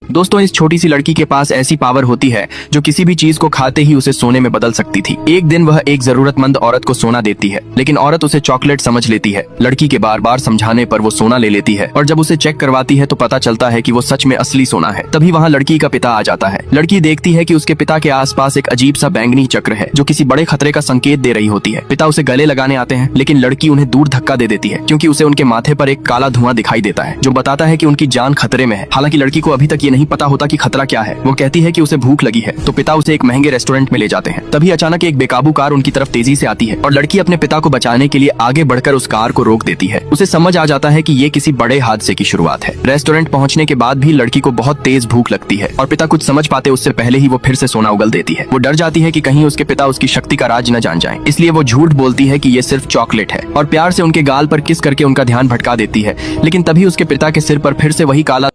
दोस्तों, इस छोटी सी लड़की के पास ऐसी पावर होती है जो किसी भी चीज को खाते ही उसे सोने में बदल सकती थी। एक दिन वह एक जरूरतमंद औरत को सोना देती है, लेकिन औरत उसे चॉकलेट समझ लेती है। लड़की के बार बार समझाने पर वो सोना ले लेती है और जब उसे चेक करवाती है तो पता चलता है कि वो सच में असली सोना है। तभी वहाँ लड़की का पिता आ जाता है। लड़की देखती है कि उसके पिता के आसपास एक अजीब सा बैंगनी चक्र है जो किसी बड़े खतरे का संकेत दे रही होती है। पिता उसे गले लगाने आते हैं, लेकिन लड़की उन्हें दूर धक्का दे देती है क्योंकि उसे उनके माथे पर एक काला धुआं दिखाई देता है जो बताता है कि उनकी जान खतरे में है। हालांकि लड़की को अभी तक ये नहीं पता होता कि खतरा क्या है। वो कहती है कि उसे भूख लगी है, तो पिता उसे एक महंगे रेस्टोरेंट में ले जाते हैं। तभी अचानक एक बेकाबू कार उनकी तरफ तेजी से आती है और लड़की अपने पिता को बचाने के लिए आगे बढ़कर उस कार को रोक देती है। उसे समझ आ जाता है कि ये किसी बड़े हादसे की शुरुआत है। रेस्टोरेंट पहुंचने के बाद भी लड़की को बहुत तेज भूख लगती है और पिता कुछ समझ पाते उससे पहले ही वो फिर से सोना उगल देती है। वो डर जाती है कि कहीं उसके पिता उसकी शक्ति का राज न जान जाएं, इसलिए वो झूठ बोलती है कि ये सिर्फ चॉकलेट है और प्यार से उनके गाल पर किस करके उनका ध्यान भटका देती है। लेकिन तभी उसके पिता के सिर पर फिर से वही काला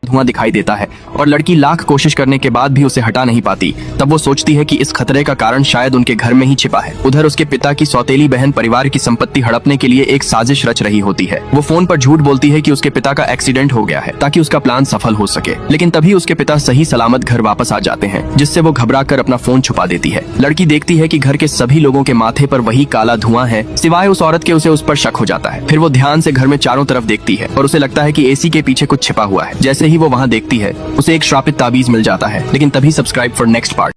धुआं दिखाई देता है और लड़की लाख कोशिश करने के बाद भी उसे हटा नहीं पाती। तब वो सोचती है कि इस खतरे का कारण शायद उनके घर में ही छिपा है। उधर उसके पिता की सौतेली बहन परिवार की संपत्ति हड़पने के लिए एक साजिश रच रही होती है। वो फोन पर झूठ बोलती है कि उसके पिता का एक्सीडेंट हो गया है ताकि उसका प्लान सफल हो सके, लेकिन तभी उसके पिता सही सलामत घर वापस आ जाते हैं, जिससे वो घबरा कर अपना फोन छुपा देती है। लड़की देखती है कि घर के सभी लोगों के माथे पर वही काला धुआं है, सिवाय उस औरत के। उसे उस पर शक हो जाता है। फिर वो ध्यान से घर में चारों तरफ देखती है और उसे लगता है कि एसी के पीछे कुछ छिपा हुआ है। जैसे ही वो वहाँ देखती है, उसे एक श्रापित ताबीज मिल जाता है। लेकिन तभी सब्सक्राइब फॉर नेक्स्ट पार्ट।